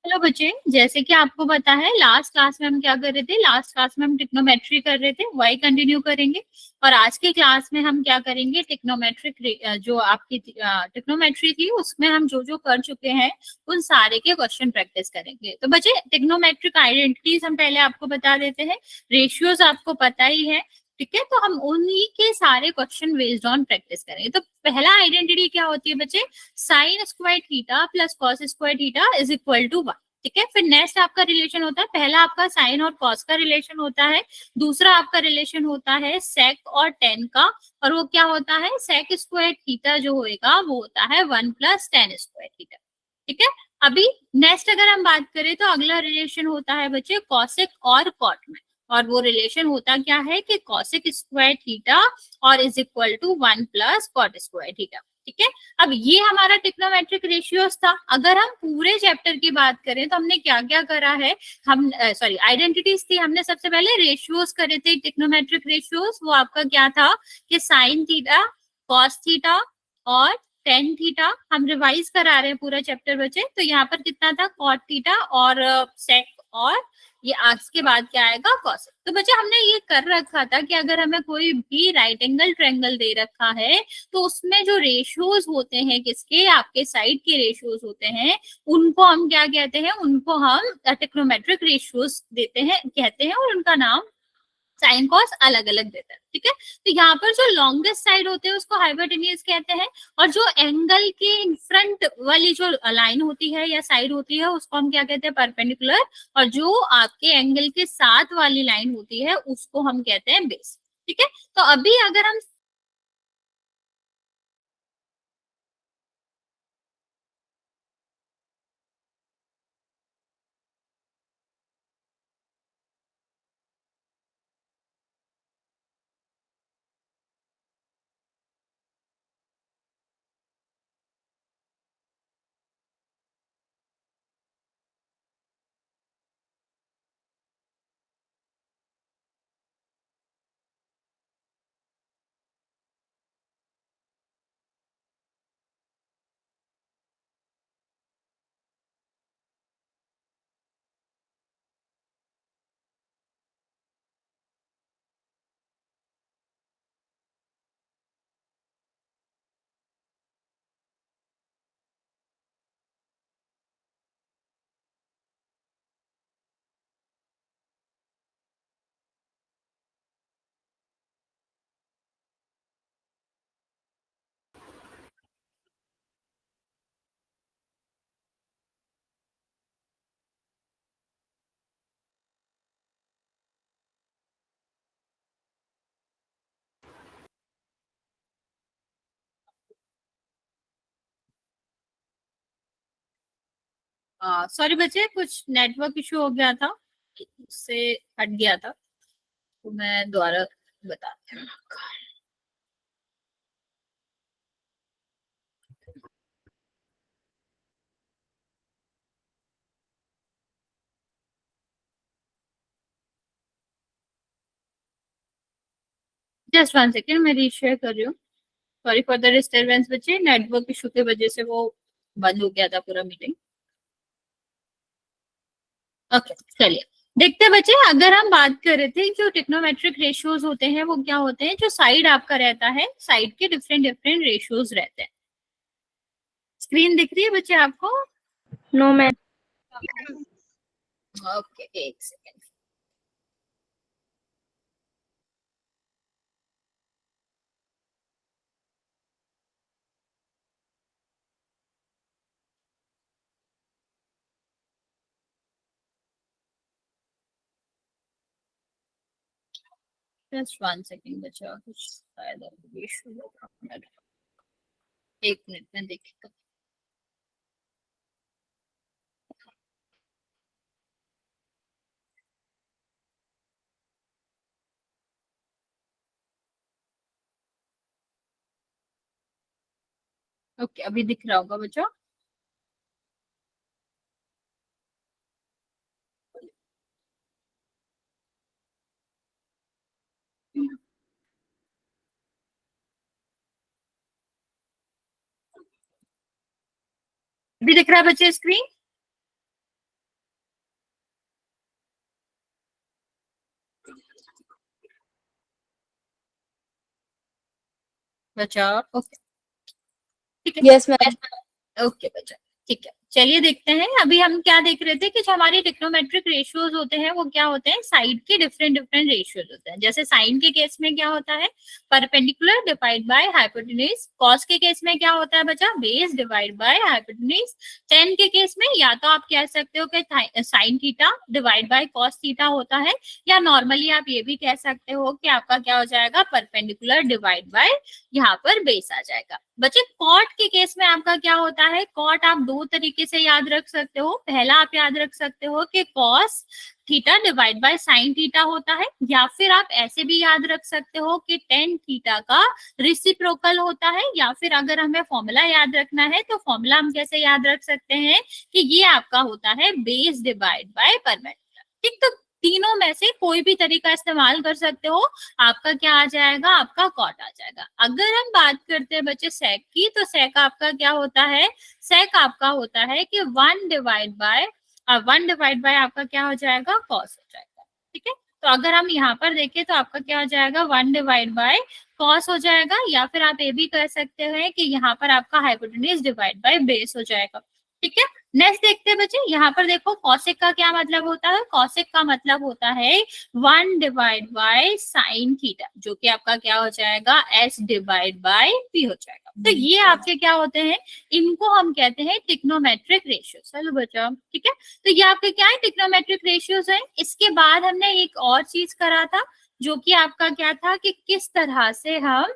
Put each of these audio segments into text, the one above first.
Hello बच्चे, जैसे कि आपको पता है लास्ट क्लास में हम क्या कर रहे थे। लास्ट क्लास में हम टिक्नोमेट्री कर रहे थे, वही कंटिन्यू करेंगे। और आज की क्लास में हम क्या करेंगे, टिक्नोमेट्रिक जो आपकी टिक्नोमेट्री थी उसमें हम जो जो कर चुके हैं उन सारे के क्वेश्चन प्रैक्टिस करेंगे। तो बच्चे, टिक्नोमेट्रिक आइडेंटिटीज हम पहले आपको बता देते हैं। रेशियोज आपको पता ही है, ठीक है। तो हम उन्हीं के सारे क्वेश्चन बेस्ड ऑन प्रैक्टिस करेंगे। तो पहला आइडेंटिटी क्या होती है बच्चे, sine square theta plus cos square theta is equal to 1। ठीक है, फिर नेक्स्ट आपका रिलेशन होता है, पहला आपका साइन और कॉस का रिलेशन होता है। दूसरा आपका रिलेशन होता है सेक और टेन का, और वो क्या होता है, सेक स्क्वायर थीटा जो होएगा वो होता है 1 + tan स्क्वायर थीटा। ठीक है। अभी नेक्स्ट अगर हम बात करें तो अगला रिलेशन होता है बच्चे कॉसेक और कॉट में। और वो रिलेशन होता क्या है कि कॉसेक स्क्वायर थीटा और is equal to 1 + cot square theta. ठीक है। अब ये हमारा टिक्नोमेट्रिक रेशियोज था। अगर हम पूरे चैप्टर की बात करें तो हमने क्या क्या करा है, हम सॉरी आइडेंटिटीज थी। हमने सबसे पहले रेशियोज करे थे, टिक्नोमेट्रिक रेशियोज। वो आपका क्या था कि साइन थीटा, कॉस थीटा और टेन थीटा। हम रिवाइज करा रहे हैं पूरा चैप्टर बच्चे। तो यहाँ पर कितना था, कॉट थीटा और सेक, और ये आज के बाद क्या आएगा, कॉसेक। तो बच्चे हमने ये कर रखा था कि अगर हमें कोई भी राइट एंगल ट्रायंगल दे रखा है तो उसमें जो रेशियोज होते हैं, किसके, आपके साइड के रेशियोज होते हैं, उनको हम क्या कहते हैं, उनको हम टेक्नोमेट्रिक रेशियोज देते हैं, कहते हैं। और उनका नाम साइन कॉस अलग अलग देता है। ठीक है। तो यहाँ पर जो लॉन्गेस्ट साइड होते हैं उसको हाइपोटेन्यूज कहते हैं, और जो एंगल के फ्रंट वाली जो लाइन होती है या साइड होती है उसको हम क्या कहते हैं, परपेंडिकुलर। और जो आपके एंगल के साथ वाली लाइन होती है उसको हम कहते हैं बेस। ठीक है। तो अभी अगर हम सॉरी बच्चे, कुछ नेटवर्क इशू हो गया था, उससे हट गया था। तो मैं दोबारा बताती हूँ। जस्ट 1 सेकेंड, मैं रीशेयर कर रही हूँ। सॉरी फॉर द डिस्टरबेंस बच्चे, नेटवर्क इशू की वजह से वो बंद हो गया था पूरा मीटिंग। ओके, चलिए देखते हैं बच्चे। अगर हम बात कर रहे थे जो टिक्नोमेट्रिक रेशियोज होते हैं वो क्या होते हैं, जो साइड आपका रहता है, साइड के डिफरेंट डिफरेंट रेशियोज रहते हैं। स्क्रीन दिख रही है बच्चे आपको? No ma'am. ओके, एक सेकेंड। जस्ट 1 सेकेंड बच्चा, कुछ शायद इशू होगा। एक मिनट में देखिएगा। ओके, अभी दिख रहा होगा बच्चा। अभी दिख रहा है बच्चे स्क्रीन? बच्चा ओके, ठीक है। Yes ma'am. ओके बच्चा, ठीक है। चलिए देखते हैं, अभी हम क्या देख रहे थे कि जो हमारे टिक्नोमेट्रिक रेशियोज होते हैं वो क्या होते हैं, साइड के डिफरेंट डिफरेंट रेशियोज होते हैं। जैसे साइन के केस में क्या होता है, perpendicular divide by hypotenuse. Cos के केस में क्या होता है बच्चा, base divide by hypotenuse. Ten के केस में या तो आप कह सकते हो कि sine theta divide by cos theta होता है, या नॉर्मली आप ये भी कह सकते हो कि आपका क्या हो जाएगा, परपेंडिकुलर डिवाइड बाय यहाँ पर बेस आ जाएगा। बच्चे कॉट के केस में आपका क्या होता है, कॉट आप दो तरीके से याद रख सकते हो। पहला आप याद रख सकते हो कि cos theta divide by sine theta होता है, या फिर आप ऐसे भी याद रख सकते हो कि टेन थीटा का रिसिप्रोकल होता है, या फिर अगर हमें फॉर्मूला याद रखना है तो फॉर्मूला हम कैसे याद रख सकते हैं कि ये आपका होता है बेस डिवाइड बाय परपेंडिकुलर। ठीक, तो तीनों में से कोई भी तरीका इस्तेमाल कर सकते हो, आपका क्या आ जाएगा, आपका कॉट आ जाएगा। अगर हम बात करते हैं बच्चे सेक की, तो सेक आपका क्या होता है, सेक आपका होता है कि वन डिवाइड बाय आपका क्या हो जाएगा, कॉस हो जाएगा। ठीक है, तो अगर हम यहाँ पर देखें तो आपका क्या हो जाएगा, वन डिवाइड बाय कॉस हो जाएगा, या फिर आप ये भी कह सकते हैं कि यहाँ पर आपका हाइपोटेन्यूज डिवाइड बाय बेस हो जाएगा। ठीक है, नेक्स्ट देखते हैं बच्चे, यहाँ पर देखो कॉसेक का क्या मतलब होता है, कॉसेक का मतलब होता है one divide by sine theta, जो कि आपका क्या हो जाएगा, एस डिवाइड बाय पी हो जाएगा। तो ये आपके क्या होते हैं, इनको हम कहते हैं टिक्नोमेट्रिक रेशियो। चलो बच्चा, ठीक है, तो ये आपके क्या है, टिक्नोमेट्रिक रेशियोज है। इसके बाद हमने एक और चीज करा था, जो कि आपका क्या था कि किस तरह से हम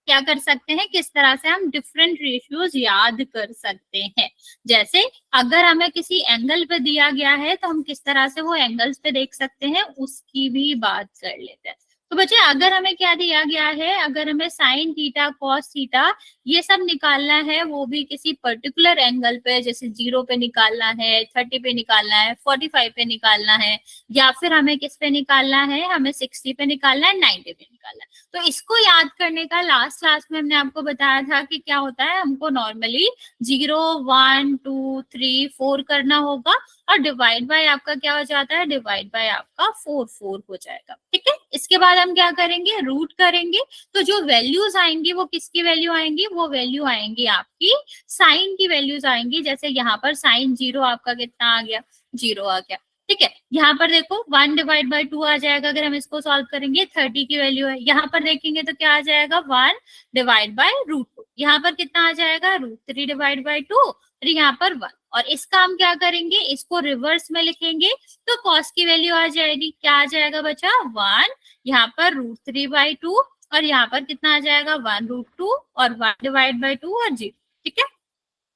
क्या कर सकते हैं, किस तरह से हम डिफरेंट रेशियोज याद कर सकते हैं। जैसे अगर हमें किसी एंगल पे दिया गया है तो हम किस तरह से वो एंगल्स पे देख सकते हैं, उसकी भी बात कर लेते हैं। तो बच्चे अगर हमें क्या दिया गया है, अगर हमें साइन थीटा कॉस थीटा ये सब निकालना है, वो भी किसी पर्टिकुलर एंगल पे, जैसे 0 पे निकालना है, 30 पे निकालना है, 45 पे निकालना है, या फिर हमें किस पे निकालना है, हमें 60 पे निकालना है, 90 पे निकालना है। तो इसको याद करने का लास्ट क्लास में हमने आपको बताया था कि क्या होता है, हमको नॉर्मली 0 1 2 3 4 करना होगा, और डिवाइड बाय आपका क्या हो जाता है, डिवाइड बाय आपका 4 4 हो जाएगा। ठीक है, इसके बाद हम क्या करेंगे, रूट करेंगे। तो जो वैल्यूज आएंगी वो किसकी वैल्यू आएंगी, वो वैल्यू आएंगी आपकी साइन की वैल्यूज आएंगी। जैसे यहाँ पर साइन 0 आपका कितना आ गया, 0 आ गया। ठीक है, यहाँ पर देखो 1 डिवाइड बाय 2 आ जाएगा, अगर हम इसको सॉल्व करेंगे 30 की वैल्यू है। यहाँ पर देखेंगे तो क्या आ जाएगा, 1 डिवाइड बाय रूट 2। यहाँ पर कितना आ जाएगा, रूट 3 डिवाइड बाय 2, और यहाँ पर 1। और इसका हम क्या करेंगे, इसको रिवर्स में लिखेंगे तो कॉस की वैल्यू आ जाएगी, क्या आ जाएगा बच्चा, 1, यहाँ पर रूट 3 बाय 2, और यहाँ पर कितना आ जाएगा, 1 रूट 2, और 1 डिवाइड बाय 2 और 0। ठीक है,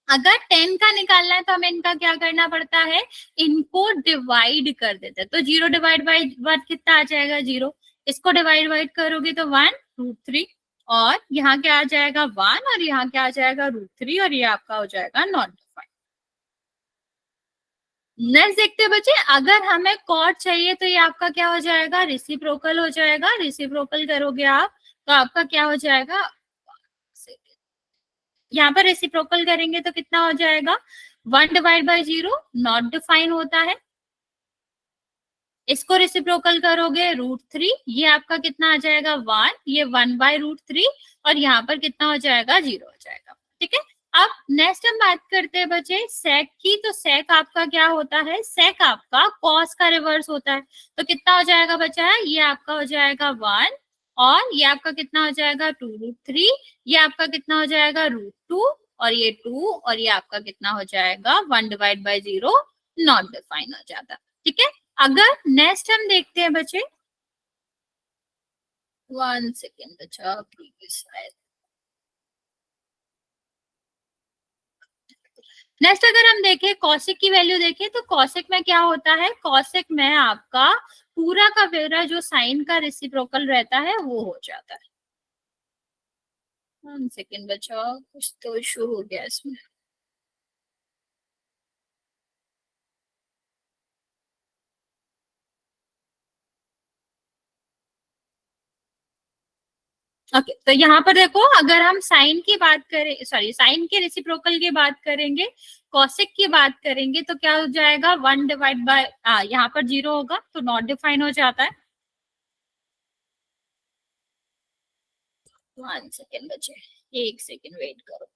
अगर 10 का निकालना है तो हमें इनका क्या करना पड़ता है, इनको डिवाइड कर देते हैं। तो 0 डिवाइड बाई 1 कितना आ जाएगा, 0। इसको डिवाइड वाइड करोगे तो 1 रूट 3, और यहाँ क्या आ जाएगा 1, और यहाँ क्या आ जाएगा रूट 3, और ये आपका हो जाएगा नॉट डिफाइंड। नेक्स्ट देखते हैं बच्चे, अगर हमें कॉट चाहिए तो ये आपका क्या हो जाएगा, रिसिप्रोकल हो जाएगा। रिसिप्रोकल करोगे आप तो आपका क्या हो जाएगा, यहाँ पर रेसिप्रोकल करेंगे तो कितना हो जाएगा, 1 डिवाइड बाई 0 नॉट डिफाइन होता है। इसको रेसिप्रोकल करोगे रूट 3, ये आपका कितना आ जाएगा 1, ये 1 बाय रूट 3, और यहाँ पर कितना हो जाएगा, 0 हो जाएगा। ठीक है, अब नेक्स्ट हम बात करते हैं बच्चे सेक की। तो सेक आपका क्या होता है, सेक आपका कॉस का रिवर्स होता है। तो कितना हो जाएगा बच्चा, ये आपका हो जाएगा 1, और ये आपका कितना हो जाएगा 2 रूट 3, ये आपका कितना हो जाएगा रूट 2, और ये 2, और ये आपका कितना हो जाएगा 1 डिवाइड बाई 0 नॉट डिफाइन हो जाता। ठीक है, अगर नेक्स्ट हम देखते हैं बच्चे, 1 सेकेंड बच्चा प्लीज। नेक्स्ट अगर हम देखें कौशिक की वैल्यू देखें, तो कौशिक में क्या होता है, कौशिक में आपका पूरा का पूरा जो साइन का रेसिप्रोकल रहता है वो हो जाता है। 1 सेकेंड बच्चा, कुछ तो इशू हो गया इसमें। ओके, तो यहाँ पर देखो, अगर हम साइन की बात करें, सॉरी साइन के रेसिप्रोकल की बात करेंगे, कॉसिक की बात करेंगे, तो क्या हो जाएगा 1 डिवाइड बाय, यहाँ पर 0 होगा तो नॉट डिफाइन हो जाता है। 1 सेकेंड बचे, 1 सेकेंड वेट करो।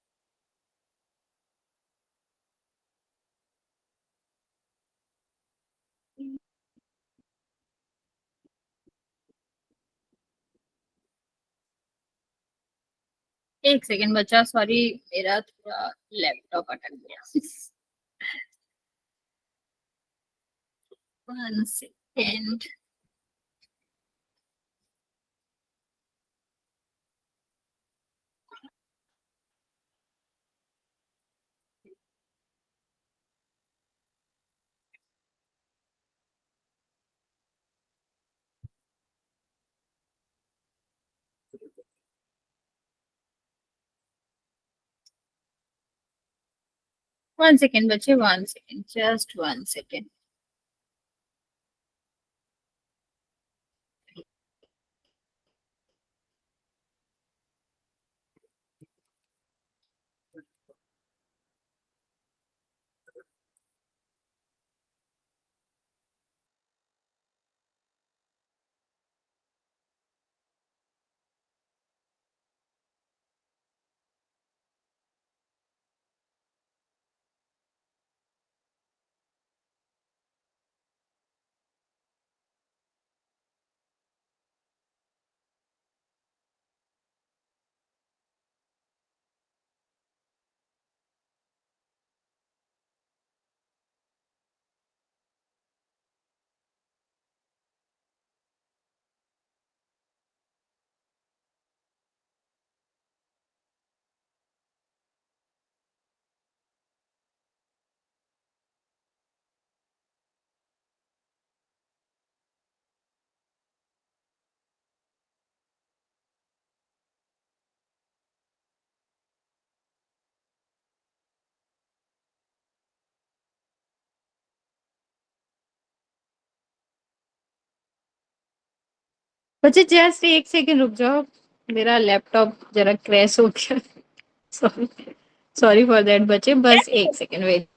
एक सेकेंड बचा, सॉरी मेरा थोड़ा लैपटॉप अटक गया। 1 सेकेंड। 1 सेकेंड बचे, 1 सेकेंड, जस्ट 1 सेकेंड। बच्चे जस्ट 1 सेकेंड रुक जाओ, मेरा लैपटॉप जरा क्रैश हो गया। सॉरी, सॉरी फॉर दैट बच्चे, बस 1 सेकेंड वेट।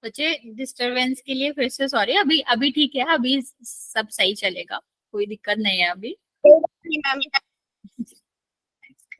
बच्चे डिस्टरबेंस के लिए फिर से सॉरी। अभी अभी ठीक है, अभी सब सही चलेगा, कोई दिक्कत नहीं है अभी। मैम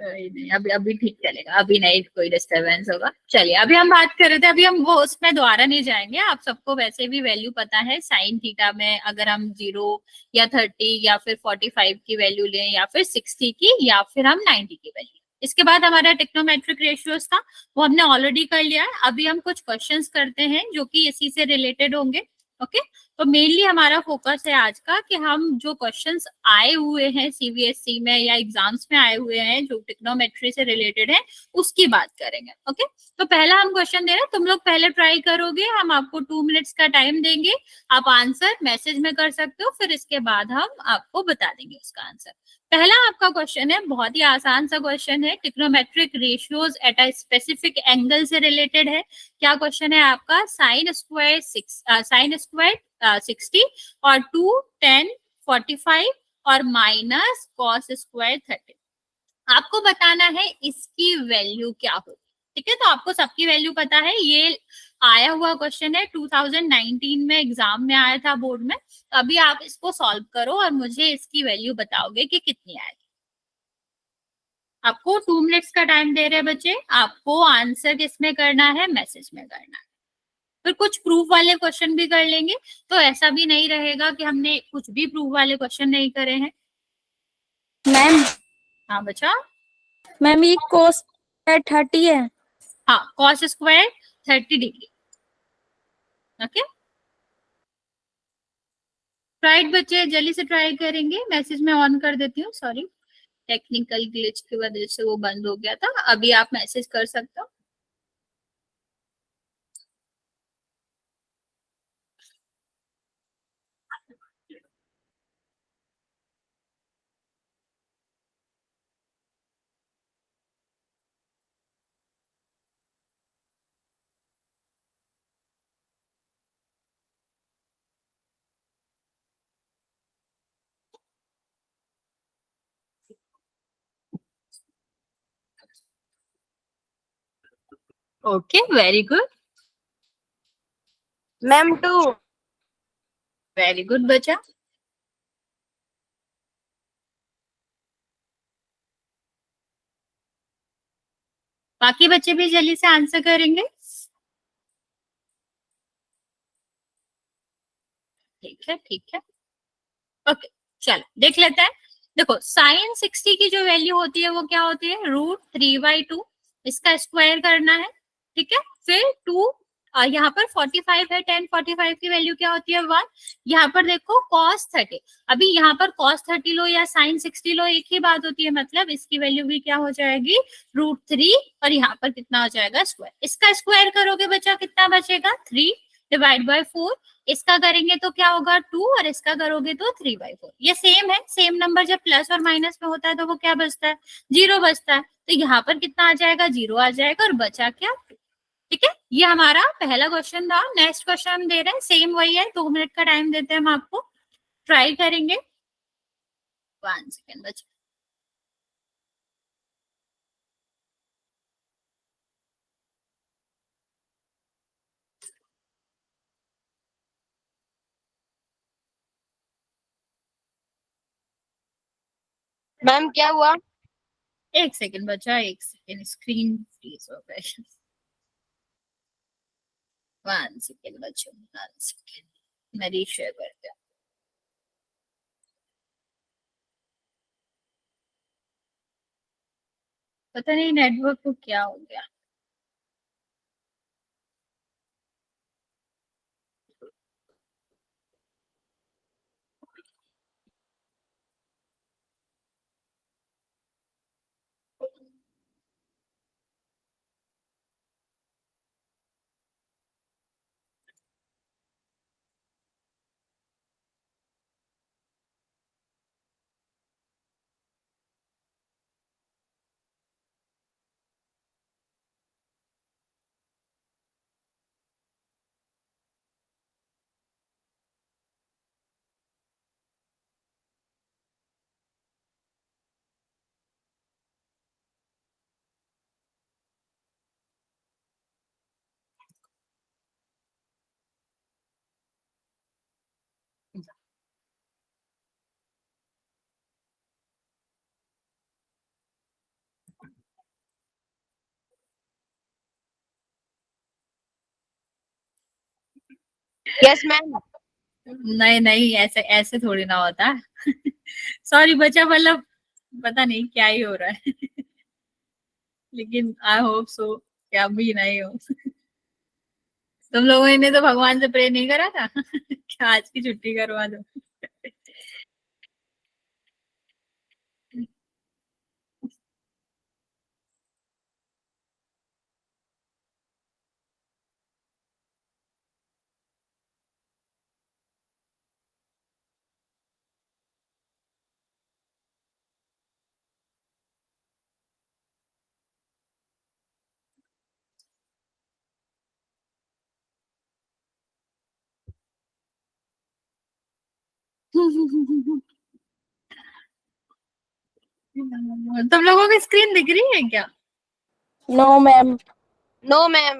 कोई नहीं, अभी अभी ठीक चलेगा, अभी नहीं कोई डिस्टरबेंस होगा। चलिए अभी हम बात कर रहे थे, अभी हम वो उसमें दोबारा नहीं जाएंगे। आप सबको वैसे भी वैल्यू पता है साइन थीटा में, अगर हम 0 या 30 या फिर 45 की वैल्यू लें या फिर 60 की या फिर हम 90 की वैल्यू। इसके बाद हमारा टेक्नोमेट्रिक रेशियोज था, वो हमने ऑलरेडी कर लिया है। अभी हम कुछ क्वेश्चंस करते हैं जो कि इसी से रिलेटेड होंगे। ओके, तो मेनली हमारा फोकस है आज का कि हम जो क्वेश्चंस आए हुए हैं सीबीएसई में या एग्जाम्स में आए हुए हैं जो टिक्नोमेट्री से रिलेटेड है उसकी बात करेंगे। ओके, तो पहला हम क्वेश्चन दे रहे हैं, तुम लोग पहले ट्राई करोगे, हम आपको 2 मिनट्स का टाइम देंगे, आप आंसर मैसेज में कर सकते हो, फिर इसके बाद हम आपको बता देंगे उसका आंसर। पहला आपका क्वेश्चन है, बहुत ही आसान सा क्वेश्चन है, टिक्नोमेट्रिक ratios at a specific angle से रिलेटेड है। क्या क्वेश्चन है आपका? साइन स्क्वायर 60 और 2 10 45 और माइनस कॉस स्क्वायर 30। आपको बताना है इसकी वैल्यू क्या होगी। ठीक है, तो आपको सबकी वैल्यू पता है, ये आया हुआ क्वेश्चन है, 2019 में एग्जाम में आया था बोर्ड में। तो अभी आप इसको सॉल्व करो और मुझे इसकी वैल्यू बताओगे कि कितनी आएगी। आपको 2 मिनट्स का टाइम दे रहे हैं बच्चे, आपको आंसर किसमें करना है? मैसेज में करना है। फिर कुछ प्रूफ वाले क्वेश्चन भी कर लेंगे, तो ऐसा भी नहीं रहेगा कि हमने कुछ भी प्रूफ वाले क्वेश्चन नहीं करे हैं। मैम, हाँ बच्चा। मैम ये कोस 30 है। हाँ, cos square 30 degree. Okay, right बच्चे, जल्दी से ट्राई करेंगे। मैसेज में ऑन कर देती हूँ, सॉरी टेक्निकल ग्लिच की वजह से वो बंद हो गया था। अभी आप मैसेज कर सकते हो। Okay, very good, ma'am 2। Very good बच्चा। बाकी बच्चे भी जल्दी से आंसर करेंगे। ठीक है, ठीक है, ओके, चलो देख लेते हैं। देखो साइन 60 की जो वैल्यू होती है वो क्या होती है, √3/2। इसका स्क्वायर करना है, ठीक है। फिर 2, यहाँ पर 45 है, 1045 की वैल्यू क्या होती है, 1। यहाँ पर देखो cos 30, अभी यहाँ पर cos 30 लो या sin 60 लो, एक ही बात होती है, मतलब इसकी वैल्यू भी क्या हो जाएगी, √3, और यहाँ पर कितना हो जाएगा, स्क्वायर। इसका स्क्वायर करोगे बच्चा कितना बचेगा, 3/4। इसका करेंगे तो क्या होगा, 2, और इसका करोगे तो 3/4। ये सेम है, सेम नंबर जब प्लस और माइनस में होता है तो वो क्या बचता है, 0 बचता है। तो यहाँ पर कितना आ जाएगा, 0 आ जाएगा, और बचा क्या, 2। ठीक है, ये हमारा पहला क्वेश्चन था। नेक्स्ट क्वेश्चन हम दे रहे हैं, सेम वही है, 2 मिनट का टाइम देते हैं हम आपको, ट्राई करेंगे। 1 सेकेंड बचा। मैम क्या हुआ? 1 सेकेंड बचा, 1 सेकेंड, स्क्रीन फ्रीज हो गई। 1 सेकेंड बचा, 1 सेकेंड, मैं रीशेयर करते हैं। पता नहीं नेटवर्क को क्या हो गया। Yes ma'am. नहीं नहीं, ऐसे ऐसे थोड़ी ना होता। सॉरी बच्चा, मतलब पता नहीं क्या ही हो रहा है। लेकिन आई होप सो क्या भी नहीं हो। तुम लोगों ने तो भगवान से प्रे नहीं करा था क्या आज की छुट्टी करवा दो। तुम लोगों की स्क्रीन दिख रही है क्या? No ma'am. No ma'am.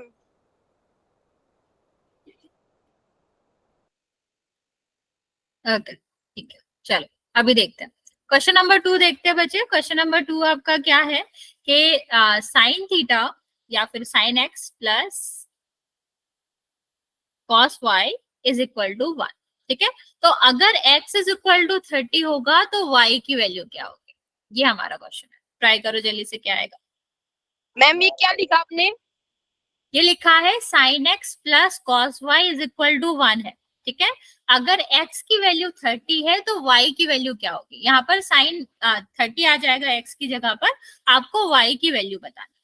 Okay, ठीक है, चलो अभी देखते हैं। क्वेश्चन नंबर 2 देखते हैं बच्चे। क्वेश्चन नंबर 2 आपका क्या है कि साइन थीटा या फिर sine x plus cos y is equal to 1। ठीक है, तो अगर x इज इक्वल टू 30 होगा तो y की वैल्यू क्या होगी, ये हमारा क्वेश्चन है। ट्राई करो जल्दी से, क्या आएगा। मैम ये क्या लिखा आपने? ये लिखा है sine x plus cos y is equal to 1 है। ठीक है। अगर x की वैल्यू 30 है तो y की वैल्यू क्या होगी, यहाँ पर साइन 30 आ जाएगा x की जगह पर, आपको y की वैल्यू बतानी।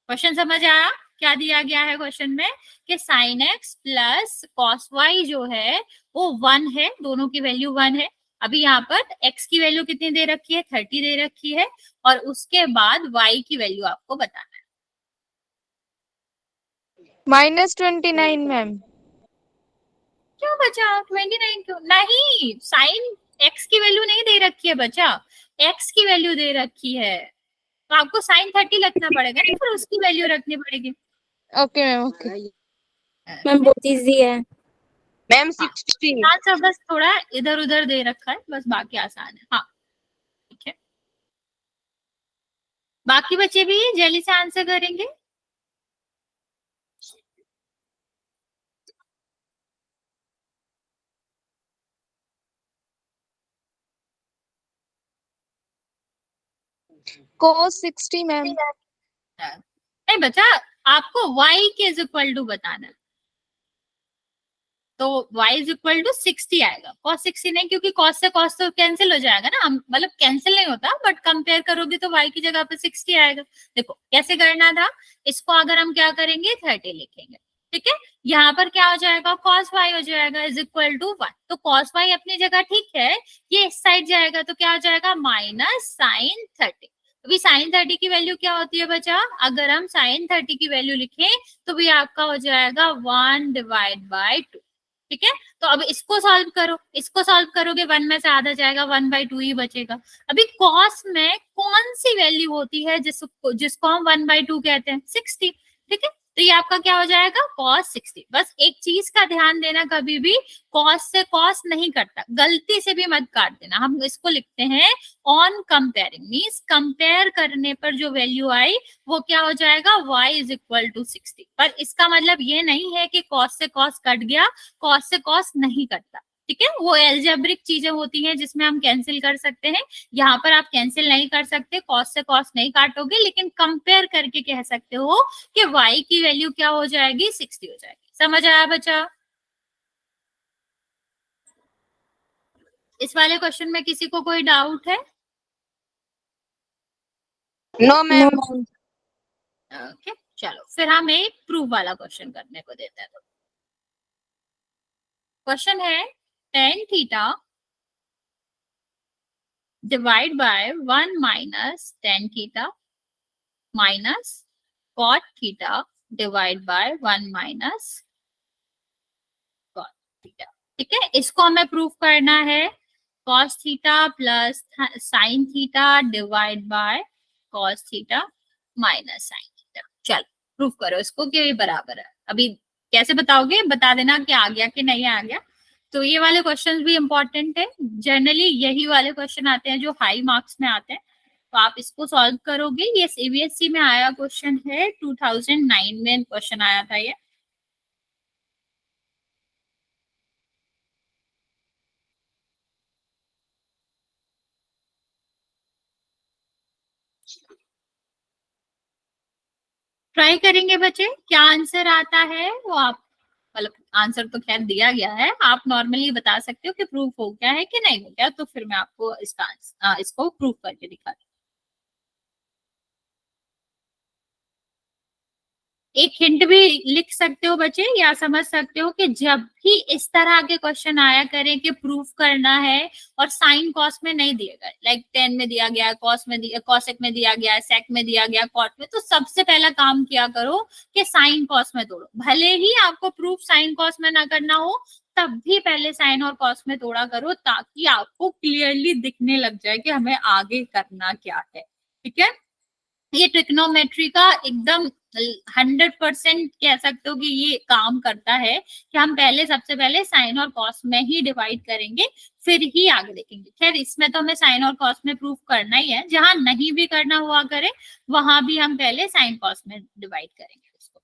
क्वेश्चन समझ आया? क्या दिया गया है क्वेश्चन में कि sine x plus cos y जो है वो 1 है, दोनों की वैल्यू 1 है। अभी यहाँ पर x की वैल्यू कितनी दे रखी है, 30 दे रखी है, और उसके बाद y की वैल्यू आपको बताना है। -29 मैम। क्यों बचा 29? क्यों नहीं, साइन x की वैल्यू नहीं दे रखी है बचा, x की वैल्यू दे रखी है, तो आपको साइन 30 रखना पड़ेगा ना, फिर उसकी वैल्यू रखनी पड़ेगी। ओके मैम, ओके मैम, बहुत इजी है। मैम हाँ 60। आंसर बस थोड़ा इधर उधर दे रखा है, बस बाकी आसान है। हाँ ठीक है, बाकी बच्चे भी जल्दी से आंसर करेंगे। cos 60 ma'am. नहीं बच्चा, आपको y के इज इक्वल टू बताना है, तो y इज इक्वल टू 60 आएगा, cos 60 नहीं, क्योंकि cos से cos तो कैंसिल हो जाएगा ना, हम मतलब कैंसिल नहीं होता, बट कंपेयर करोगे तो y की जगह पे 60 आएगा। देखो कैसे करना था इसको, अगर हम क्या करेंगे 30 लिखेंगे, ठीक है। यहाँ पर क्या हो जाएगा, cos y हो जाएगा इज इक्वल टू 1, तो cos y अपनी जगह ठीक है, ये इस साइड जाएगा तो क्या हो जाएगा माइनस साइन 30। अभी साइन 30 की वैल्यू क्या होती है बच्चा, अगर हम साइन 30 की वैल्यू लिखें तो भी आपका हो जाएगा 1/2। ठीक है, तो अब इसको सॉल्व करो, इसको सॉल्व करोगे 1 में से आधा जाएगा, 1/2 ही बचेगा। अभी कॉस में कौन सी वैल्यू होती है जिसको जिसको हम 1/2 कहते हैं, 60। ठीक है, तो ये आपका क्या हो जाएगा कॉस 60। बस एक चीज का ध्यान देना, कभी भी कॉस से कॉस नहीं करता, गलती से भी मत काट देना। हम इसको लिखते हैं ऑन कंपेयरिंग, मीन्स कंपेयर करने पर जो वैल्यू आई वो क्या हो जाएगा y इज इक्वल टू 60। पर इसका मतलब ये नहीं है कि कॉस से कॉस कट गया, कॉस से कॉस नहीं कटता। ठीक है, वो एल्जेब्रिक चीजें होती हैं जिसमें हम कैंसिल कर सकते हैं, यहाँ पर आप कैंसिल नहीं कर सकते, कॉस से कॉस नहीं काटोगे, लेकिन कंपेयर करके कह सकते हो कि y की वैल्यू क्या हो जाएगी 60 हो जाएगी। समझ आया बच्चा? इस वाले क्वेश्चन में किसी को कोई डाउट है? No no ma'am. Ma'am. Okay चलो फिर हम एक प्रूफ वाला क्वेश्चन करने को देते हैं। तो क्वेश्चन है tan theta divide by 1 minus tan theta minus cot theta divide by 1 minus cot theta. ठीक है, इसको हमें प्रूफ करना है cos theta plus sin theta divide by cos theta minus sin theta. चलो प्रूफ करो इसको कि ये बराबर है। अभी कैसे बताओगे, बता देना कि आ गया कि नहीं आ गया। तो ये वाले क्वेश्चंस भी इंपॉर्टेंट है, जनरली यही वाले क्वेश्चन आते हैं जो हाई मार्क्स में आते हैं, तो आप इसको सॉल्व करोगे। ये सीबीएसई में आया क्वेश्चन है, 2009 में क्वेश्चन आया था ये। ट्राई करेंगे बच्चे, क्या आंसर आता है वो आप, मतलब आंसर तो खैर दिया गया है, आप नॉर्मली बता सकते हो कि प्रूफ हो गया है कि नहीं हो गया, तो फिर मैं आपको इसका इसको प्रूफ करके दिखा। एक हिंट भी लिख सकते हो बच्चे, या समझ सकते हो कि जब भी इस तरह के क्वेश्चन आया करें कि प्रूफ करना है और साइन कॉस में नहीं दिए गए, लाइक टेन में दिया गया, कॉस में दिया, कॉसेक में दिया गया, सेक में दिया गया, कॉट में, तो सबसे पहला काम किया करो कि साइन कॉस में तोड़ो। भले ही आपको प्रूफ साइन कॉस में ना करना हो, तब भी पहले साइन और कॉस में तोड़ा करो, ताकि आपको क्लियरली दिखने लग जाए कि हमें आगे करना क्या है। ठीक है, ये ट्रिग्नोमेट्री का एकदम 100% कह सकते हो कि ये काम करता है कि हम पहले सबसे पहले साइन और कॉस में ही डिवाइड करेंगे, फिर ही आगे देखेंगे। खैर इसमें तो हमें साइन और कॉस में प्रूफ करना ही है, जहां नहीं भी करना हुआ करे वहां भी हम पहले साइन कॉस में डिवाइड करेंगे उसको।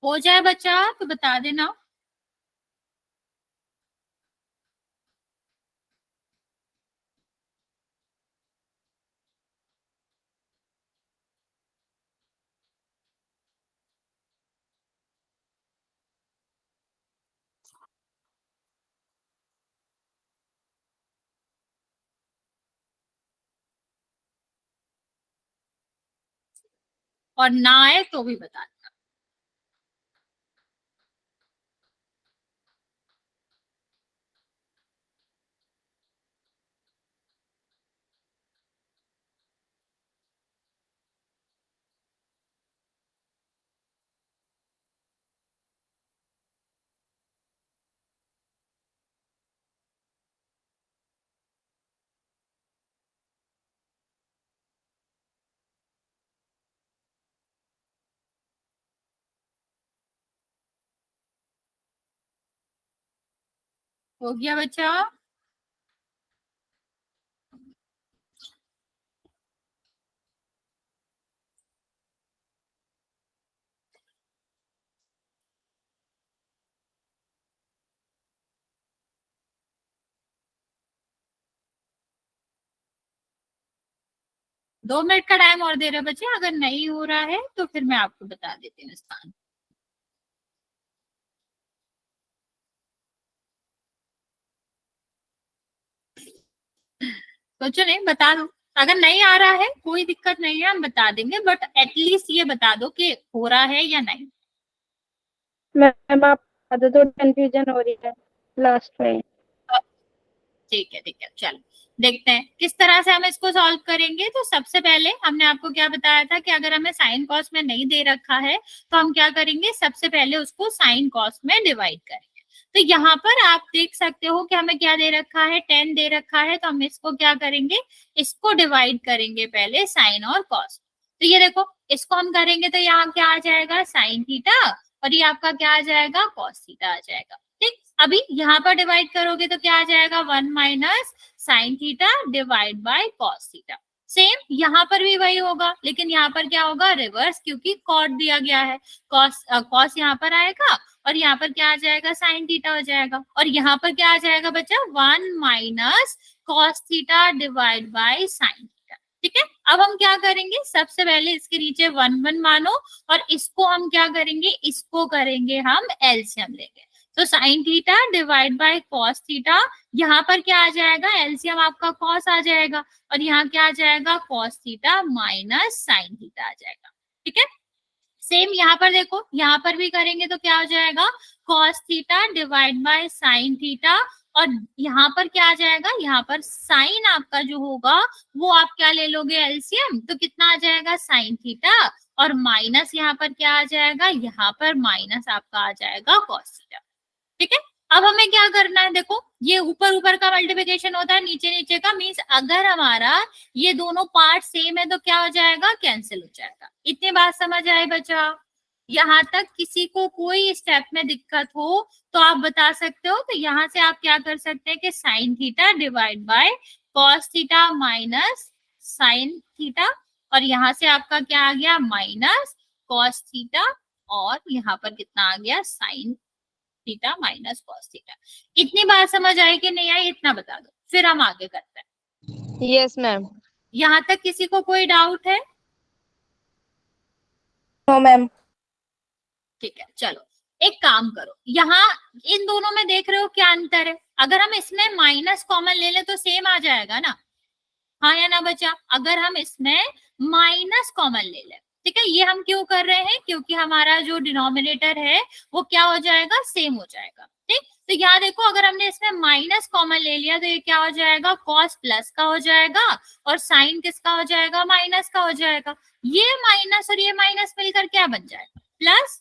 हो जाए बच्चा तो बता देना। और ना आए तो भी बता देना। हो गया बच्चा? दो मिनट का टाइम और दे रहे बच्चे, अगर नहीं हो रहा है तो फिर मैं आपको बता देती हूँ स्थान। सोचो नहीं, बता दो। अगर नहीं आ रहा है कोई दिक्कत नहीं है, हम बता देंगे, बट एटलीस्ट ये बता दो कि हो रहा है या नहीं। मैम आप बता दो, तो कंफ्यूजन हो रही है लास्ट में। ठीक है ठीक है, चलो देखते हैं किस तरह से हम इसको सॉल्व करेंगे। तो सबसे पहले हमने आपको क्या बताया था कि अगर हमें साइन कॉस में नहीं दे रखा है तो हम क्या करेंगे, सबसे पहले उसको साइन कॉस में डिवाइड करेंगे। तो यहाँ पर आप देख सकते हो कि हमें क्या दे रखा है, 10 दे रखा है, तो हम इसको क्या करेंगे, इसको डिवाइड करेंगे पहले साइन और कॉस। तो ये देखो, इसको हम करेंगे तो यहाँ क्या आ जाएगा, साइन थीटा, और ये आपका क्या आ जाएगा, कॉस थीटा आ जाएगा। ठीक, अभी यहाँ पर डिवाइड करोगे तो क्या आ जाएगा, 1 minus sine theta divide by cos theta. Same यहाँ पर भी वही होगा, लेकिन यहाँ पर क्या होगा, रिवर्स, क्योंकि कॉट दिया गया है। कॉस यहाँ पर आएगा और यहाँ पर क्या आ जाएगा, साइन थीटा हो जाएगा, और यहाँ पर क्या आ जाएगा बच्चा, 1 minus cos theta divide by sine theta. ठीक है, अब हम क्या करेंगे, सबसे पहले इसके नीचे 1 मानो, और इसको हम क्या करेंगे, इसको करेंगे हम एलसीएम लेंगे। तो sine theta divide by cos theta, यहाँ पर क्या आ जाएगा, एलसीएम आपका कॉस आ जाएगा, और यहाँ क्या आ जाएगा, cos theta minus sine theta आ जाएगा। ठीक है, सेम यहाँ पर देखो, यहाँ पर भी करेंगे तो क्या हो जाएगा, cos theta divide by sine theta, और यहाँ पर क्या आ जाएगा, यहाँ पर साइन आपका जो होगा वो आप क्या ले लोगे, एलसीएम, तो कितना आ जाएगा, साइन थीटा, और माइनस यहाँ पर क्या आ जाएगा, यहाँ पर माइनस आपका आ जाएगा कॉस थीटा। ठीक है, अब हमें क्या करना है, देखो ये ऊपर ऊपर का मल्टीप्लिकेशन होता है, नीचे नीचे का, मीन्स अगर हमारा ये दोनों पार्ट सेम है तो क्या हो जाएगा, कैंसिल हो जाएगा। इतनी बात समझ आए बच्चा? यहाँ तक किसी को कोई स्टेप में दिक्कत हो तो आप बता सकते हो। तो यहाँ से आप क्या कर सकते हैं कि sine theta divide by cos theta minus sine theta, और यहाँ से आपका क्या आ गया, माइनस कॉस थीटा, और यहाँ पर कितना आ गया, sine theta minus cos theta. इतनी बात समझ आई कि नहीं आई, इतना बता दो, फिर हम आगे करते हैं। Yes ma'am. यहाँ तक किसी को कोई डाउट है? No ma'am. ठीक है, चलो एक काम करो, यहाँ इन दोनों में देख रहे हो क्या अंतर है, अगर हम इसमें माइनस कॉमन ले लें तो सेम आ जाएगा ना, हाँ या ना बच्चा? अगर हम इसमें माइनस कॉमन ले लें, ठीक है, ये हम क्यों कर रहे हैं, क्योंकि हमारा जो डिनोमिनेटर है वो क्या हो जाएगा, सेम हो जाएगा। ठीक, तो यहाँ देखो, अगर हमने इसमें माइनस कॉमन ले लिया तो ये क्या हो जाएगा, कॉस प्लस का हो जाएगा, और साइन किसका हो जाएगा, माइनस का हो जाएगा। ये माइनस और ये माइनस मिलकर क्या बन जाएगा, प्लस।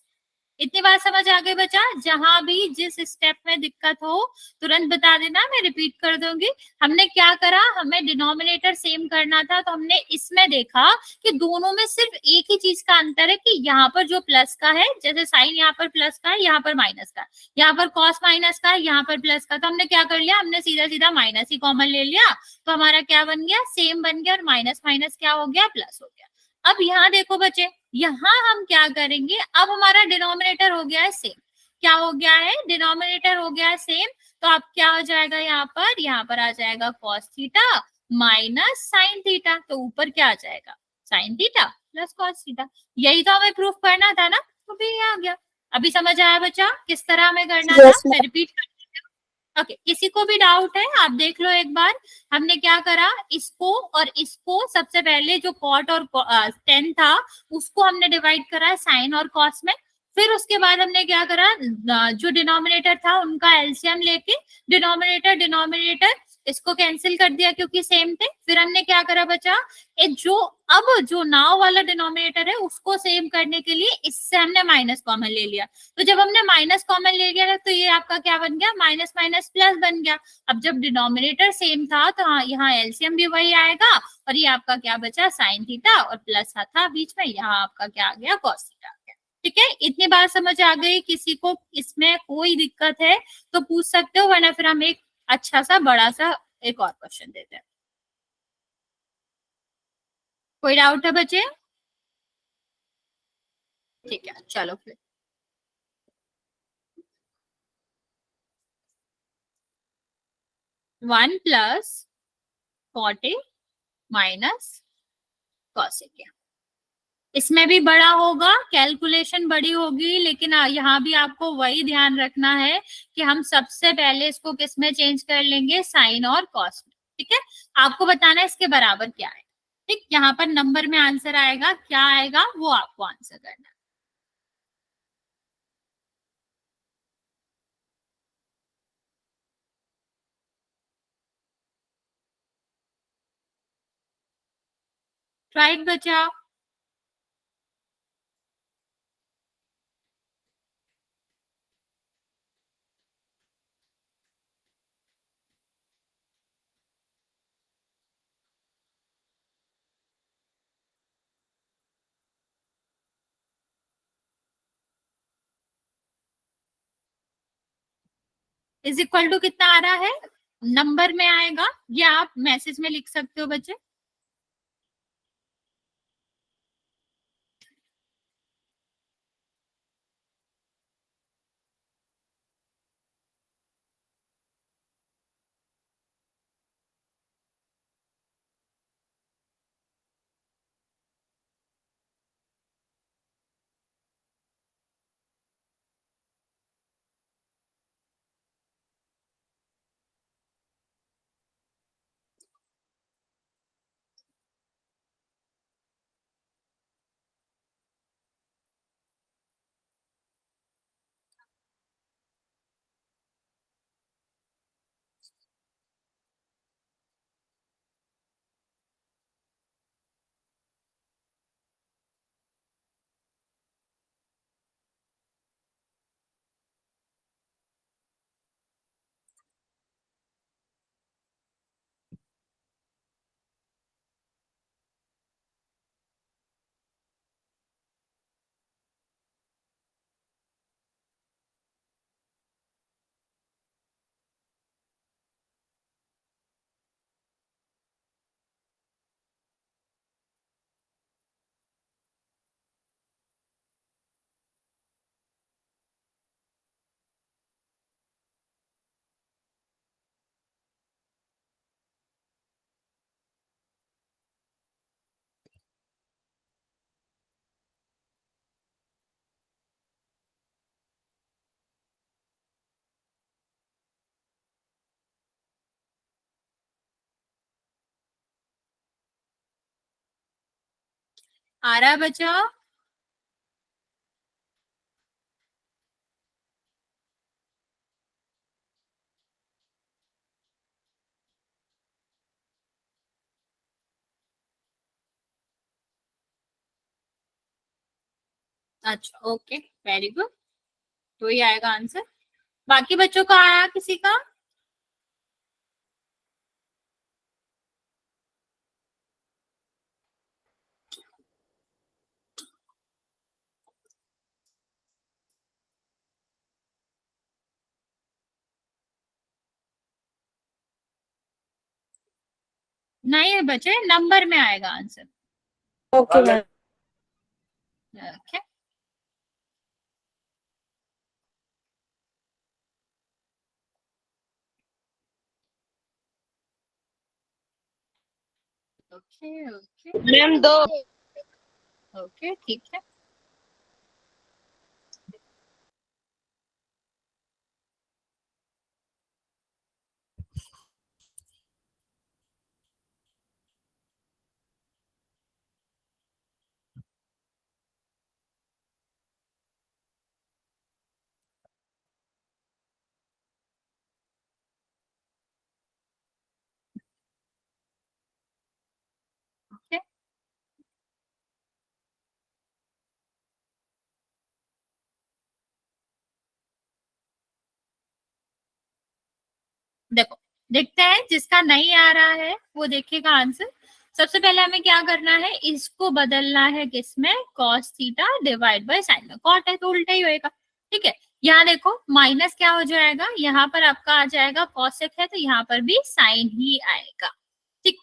इतनी बात समझ आ गई बच्चा? जहां भी जिस स्टेप में दिक्कत हो तुरंत बता देना, मैं रिपीट कर दूंगी। हमने क्या करा, हमें डिनोमिनेटर सेम करना था, तो हमने इसमें देखा कि दोनों में सिर्फ एक ही चीज का अंतर है कि यहाँ पर जो प्लस का है, जैसे साइन यहाँ पर प्लस का है, यहाँ पर माइनस का, यहाँ पर कॉस माइनस का है, यहाँ पर प्लस का, तो हमने क्या कर लिया, हमने सीधा सीधा माइनस ही कॉमन ले लिया, तो हमारा क्या बन गया, सेम बन गया, और माइनस माइनस क्या हो गया, प्लस हो गया। अब यहाँ देखो बच्चे, यहाँ हम क्या करेंगे, अब हमारा डिनोमिनेटर हो गया है सेम। क्या हो गया है, डिनोमिनेटर हो गया है सेम। तो अब क्या हो जाएगा, यहाँ पर आ जाएगा cos theta minus sine theta. तो ऊपर क्या आ जाएगा, sine theta plus cos theta. यही तो हमें प्रूफ करना था ना, तो भी ये आ गया। अभी समझ आया बच्चा किस तरह हमें करना था, यस मैं रिपीट कर। ओके, किसी को भी डाउट है आप देख लो एक बार। हमने क्या करा, इसको और इसको सबसे पहले जो कॉट और टेन था उसको हमने डिवाइड करा साइन और कॉस में। फिर उसके बाद हमने क्या करा, जो डिनोमिनेटर था उनका एलसीएम लेके डिनोमिनेटर डिनोमिनेटर इसको कैंसिल कर दिया क्योंकि सेम थे। फिर हमने क्या करा बचा, एक जो अब जो नाव वाला डिनोमिनेटर है उसको सेम करने के लिए इससे हमने माइनस कॉमन ले लिया। तो जब हमने माइनस कॉमन ले लिया तो ये आपका क्या बन गया, माइनस माइनस प्लस बन गया। अब जब डिनोमिनेटर सेम था तो हाँ, यहाँ एलसीएम भी वही आएगा और ये आपका क्या बचा, साइन थीटा और प्लस था बीच में, यहाँ आपका क्या आ गया, कॉस थीटा आ गया। ठीक है, इतनी बात समझ आ गई। किसी को इसमें कोई दिक्कत है तो पूछ सकते हो, वरना फिर हम एक अच्छा सा बड़ा सा एक और क्वेश्चन देते हैं। कोई डाउट है बच्चे? ठीक है, चलो फिर। 1 plus cot A minus cos A. इसमें भी बड़ा होगा, कैलकुलेशन बड़ी होगी, लेकिन यहाँ भी आपको वही ध्यान रखना है कि हम सबसे पहले इसको किस में चेंज कर लेंगे, साइन और कॉस में। ठीक है, आपको बताना है इसके बराबर क्या है। ठीक, यहाँ पर नंबर में आंसर आएगा, क्या आएगा वो आपको आंसर करना है। राइट बचा। इज इक्वल टू कितना आ रहा है, नंबर में आएगा या आप मैसेज में लिख सकते हो बच्चे। आ रहा है बच्चा? अच्छा, ओके, वेरी गुड। तो ही आएगा आंसर। बाकी बच्चों का आया किसी का? नहीं बचे, नंबर में आएगा answer. Okay ma'am. Okay, okay, okay, ma'am 2। Okay, ठीक है। ओके, देखो, देखते हैं जिसका नहीं आ रहा है वो देखेगा आंसर। सबसे पहले हमें क्या करना है, इसको बदलना है किसमें, cos theta divide by sign में। कॉट है तो उल्टा ही होएगा, ठीक है। यहाँ देखो माइनस क्या हो जाएगा, यहाँ पर आपका आ जाएगा कॉसेक है तो यहाँ पर भी साइन ही आएगा, ठीक।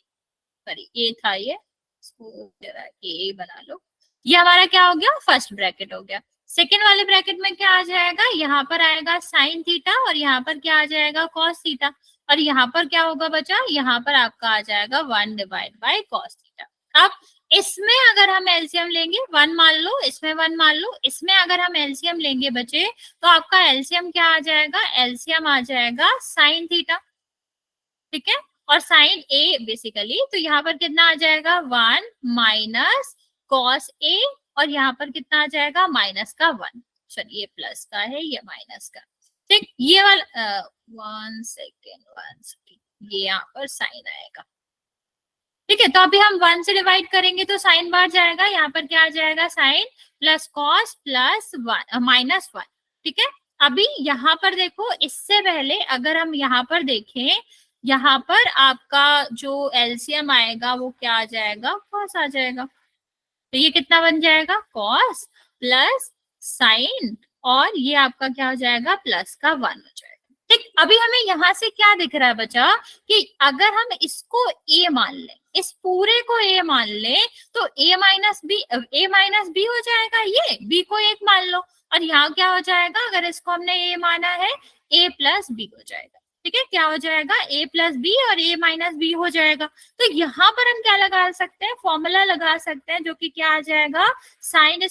सॉरी ये था, ये इसको जरा ये बना लो। ये हमारा क्या हो गया, फर्स्ट ब्रैकेट हो गया। सेकेंड वाले ब्रैकेट में क्या आ जाएगा, यहाँ पर आएगा साइन थीटा और यहाँ पर क्या आ जाएगा, कॉस थीटा। और यहाँ पर क्या होगा बचा, यहाँ पर आपका आ जाएगा 1 डिवाइड बाय कॉस थीटा। अब इसमें अगर हम एलसीएम लेंगे, 1 मान लो, इसमें 1 मान लो, इसमें अगर हम एलसीएम लेंगे बचे तो आपका एलसीएम क्या आ जाएगा, एलसीएम आ जाएगा साइन थीटा, ठीक है। और साइन ए बेसिकली, तो यहाँ पर कितना आ जाएगा, 1 माइनस कॉस ए, और यहाँ पर कितना आ जाएगा, माइनस का 1। चलिए ये प्लस का है, ये माइनस का, ठीक। ये वाला 1 सेकेंड, ये यहाँ पर साइन आएगा, ठीक है। तो अभी हम 1 से डिवाइड करेंगे तो साइन बाहर जाएगा, यहाँ पर क्या आ जाएगा, sine plus cos plus 1 minus 1, ठीक है। अभी यहाँ पर देखो, इससे पहले अगर हम यहाँ पर देखें, यहाँ पर आपका जो एलसीएम आएगा वो क्या आ जाएगा, कॉस आ जाएगा। तो ये कितना बन जाएगा, कॉस प्लस साइन, और ये आपका क्या हो जाएगा, प्लस का 1 हो जाएगा, ठीक। अभी हमें यहाँ से क्या दिख रहा है बचा, कि अगर हम इसको a मान लें, इस पूरे को a मान लें, तो a माइनस बी हो जाएगा, ये b को 1 मान लो, और यहाँ क्या हो जाएगा, अगर इसको हमने a माना है, a प्लस बी हो जाएगा, ठीक है। क्या हो जाएगा, a प्लस बी और a माइनस बी हो जाएगा। तो यहाँ पर हम क्या लगा सकते हैं, फॉर्मूला लगा सकते हैं, जो कि क्या आ जाएगा, sign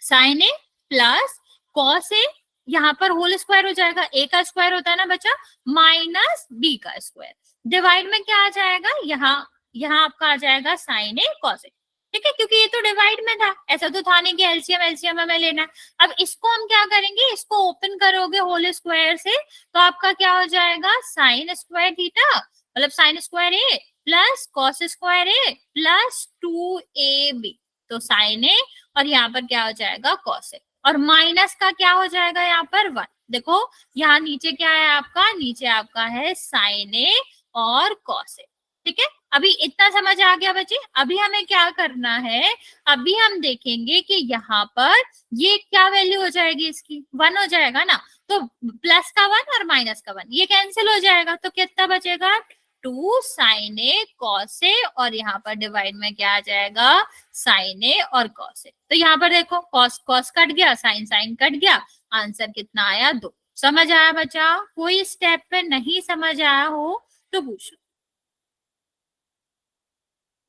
sign A plus cos A, यहाँ पर होल स्क्वायर हो जाएगा, ए का स्क्वायर होता है ना बच्चा, माइनस बी का स्क्वायर, डिवाइड में क्या आ जाएगा, यहाँ आपका आ जाएगा साइन ए कॉस ए, ठीक है। क्योंकि ये तो डिवाइड में था, ऐसा तो था नहीं कि एलसीएम एलसीएम हमें लेना है। अब इसको हम क्या करेंगे, इसको ओपन करोगे होल स्क्वायर से, तो आपका क्या हो जाएगा, साइन स्क्वायर थीटा, मतलब साइन स्क्वायर ए प्लस कॉस स्क्वायर ए प्लस 2ab, तो साइन ए, और यहाँ पर क्या हो जाएगा, कॉस ए, और माइनस का क्या हो जाएगा, यहाँ पर 1। देखो यहाँ नीचे क्या है आपका, नीचे आपका है साइन ए और कॉस ए, ठीक है। अभी इतना समझ आ गया बच्चे। अभी हमें क्या करना है, अभी हम देखेंगे कि यहाँ पर ये क्या वैल्यू हो जाएगी, इसकी 1 हो जाएगा ना, तो प्लस का 1 और माइनस का 1 ये कैंसिल हो जाएगा, तो कितना बचेगा, 2 साइन ए कॉस ए, और यहाँ पर डिवाइड में क्या आ जाएगा, साइन ए और कॉस ए। तो यहाँ पर देखो कॉस कॉस कट गया, साइन साइन कट गया, आंसर कितना आया, 2। समझ आया बच्चा, कोई स्टेप पे नहीं समझ आया हो तो पूछ लो,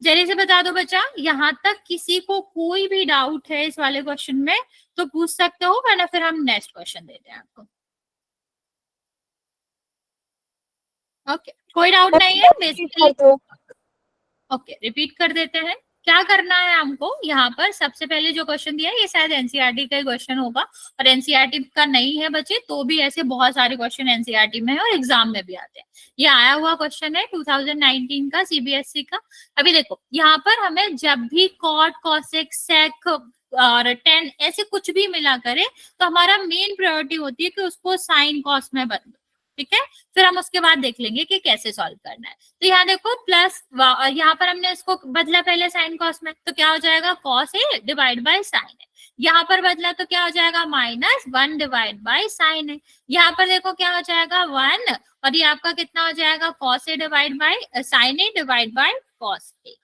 जल्दी से बता दो बच्चा। यहाँ तक किसी को कोई भी डाउट है इस वाले क्वेश्चन में तो पूछ सकते हो, वरना फिर हम नेक्स्ट क्वेश्चन देते हैं आपको। ओके, कोई डाउट नहीं है बेसिकली। ओके, रिपीट कर देते हैं। क्या करना है हमको, यहाँ पर सबसे पहले जो क्वेश्चन दिया है ये शायद एनसीईआरटी का ही क्वेश्चन होगा, और एनसीईआरटी का नहीं है बच्चे तो भी ऐसे बहुत सारे क्वेश्चन एनसीईआरटी में है और एग्जाम में भी आते हैं। ये आया हुआ क्वेश्चन है 2019 का सीबीएसई का। अभी देखो यहाँ पर हमें जब भी कॉट कॉसेक सेक और टेन ऐसे कुछ भी मिला करे तो हमारा मेन प्रायोरिटी होती है कि उसको साइन कॉस में बदलो, ठीक है। फिर हम उसके बाद देख लेंगे कि कैसे सॉल्व करना है। तो यहाँ देखो प्लस, यहाँ पर हमने इसको बदला पहले साइन कॉस में, तो क्या हो जाएगा, cos A divide by sign है। यहाँ पर बदला तो क्या हो जाएगा, माइनस 1 डिवाइड बाय साइन है। यहाँ पर देखो क्या हो जाएगा, 1, और ये आपका कितना हो जाएगा, cos A divide by sine A divide by cos A,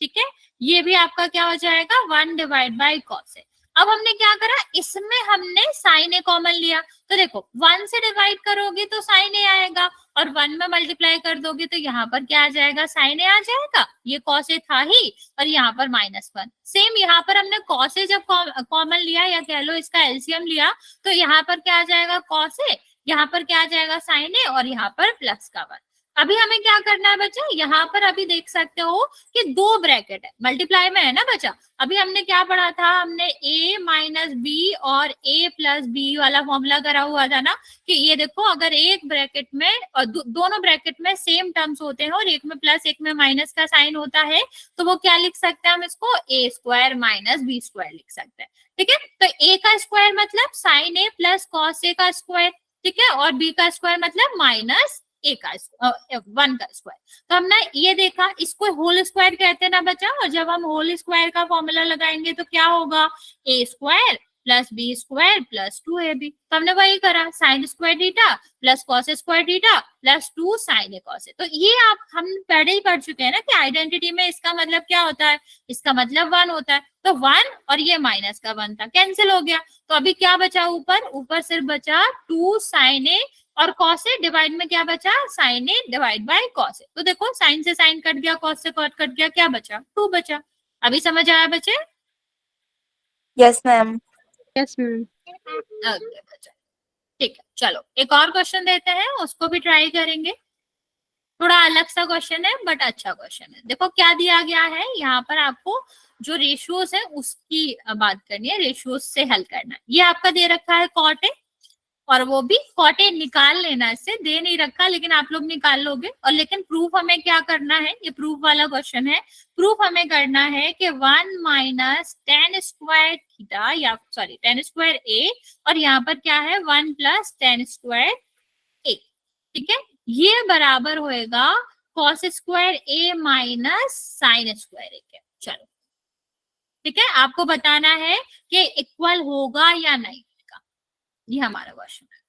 ठीक है, ये भी आपका क्या हो जाएगा 1 डिवाइड बाई कॉस ए। अब हमने क्या करा, इसमें हमने साइन ए कॉमन लिया, तो देखो 1 से डिवाइड करोगे तो साइन ए आएगा, और 1 में मल्टीप्लाई कर दोगे तो यहाँ पर क्या आ जाएगा, साइन ए आ जाएगा, ये कॉस ए था ही, और यहाँ पर -1। सेम यहाँ पर हमने कॉस ए जब कॉमन लिया, या कह लो इसका एलसीएम लिया, तो यहाँ पर क्या आ जाएगा कॉस ए, यहाँ पर क्या आ जाएगा साइन ए, और यहाँ पर प्लस का 1। अभी हमें क्या करना है बच्चा, यहाँ पर अभी देख सकते हो कि 2 ब्रैकेट है, मल्टीप्लाई में है ना बच्चा। अभी हमने क्या पढ़ा था, हमने a माइनस बी और a प्लस बी वाला फॉर्मूला करा हुआ था ना, कि ये देखो अगर एक ब्रैकेट में और दोनों ब्रैकेट में सेम टर्म्स होते हैं और एक में प्लस एक में माइनस का साइन होता है, तो वो क्या लिख सकते हैं हम इसको, a square minus b square लिख सकते हैं। ठीक है, तो a का स्क्वायर मतलब sign A plus cos A का स्क्वायर, ठीक है, और b का स्क्वायर मतलब माइनस ए का 1 का स्क्वायर। तो हमने ये देखा, इसको होल स्क्वायर कहते हैं ना बच्चा, और जब हम होल स्क्वायर का फॉर्मूला लगाएंगे तो क्या होगा, A square plus B square plus 2ab। तो हमने वही करा, sine square theta plus cos square theta plus 2 sine A cos A. तो ये आप हम पहले ही पढ़ चुके हैं ना कि आइडेंटिटी में इसका मतलब क्या होता है, इसका मतलब 1 होता है, तो 1 और ये माइनस का 1 था, कैंसिल हो गया। तो अभी क्या बचा, ऊपर सिर्फ बचा 2 साइन ए, और कॉस ए डिवाइड में क्या बचा, sine A divide by cos A. तो देखो साइन से साइन कट गया, कॉस से कॉस कट गया, क्या बचा, 2 बचा। अभी समझ आया बच्चे? Yes ma'am. Yes ma'am. Okay बच्चा, ठीक है, चलो एक और क्वेश्चन देते हैं, उसको भी ट्राई करेंगे। थोड़ा अलग सा क्वेश्चन है बट अच्छा क्वेश्चन है। देखो क्या दिया गया है यहाँ पर, आपको जो रेशियोज है उसकी बात करनी है, रेशियोज से हल करना है। ये आपका दे रखा है कॉट ए, और वो भी कॉटे निकाल लेना, इससे दे नहीं रखा लेकिन आप लोग निकाल लोगे। और लेकिन प्रूफ हमें क्या करना है, ये प्रूफ वाला क्वेश्चन है। प्रूफ हमें करना है कि 1 माइनस टेन स्क्वायर थीटा, या सॉरी टेन स्क्वायर ए, और यहाँ पर क्या है 1 प्लस टेन स्क्वायर ए। ठीक है, ये बराबर होएगा कॉस स्क्वायर ए माइनस साइन स्क्वायर ए के। चलो ठीक है, आपको बताना है कि इक्वल होगा या नहीं, ये हमारा क्वेश्चन है।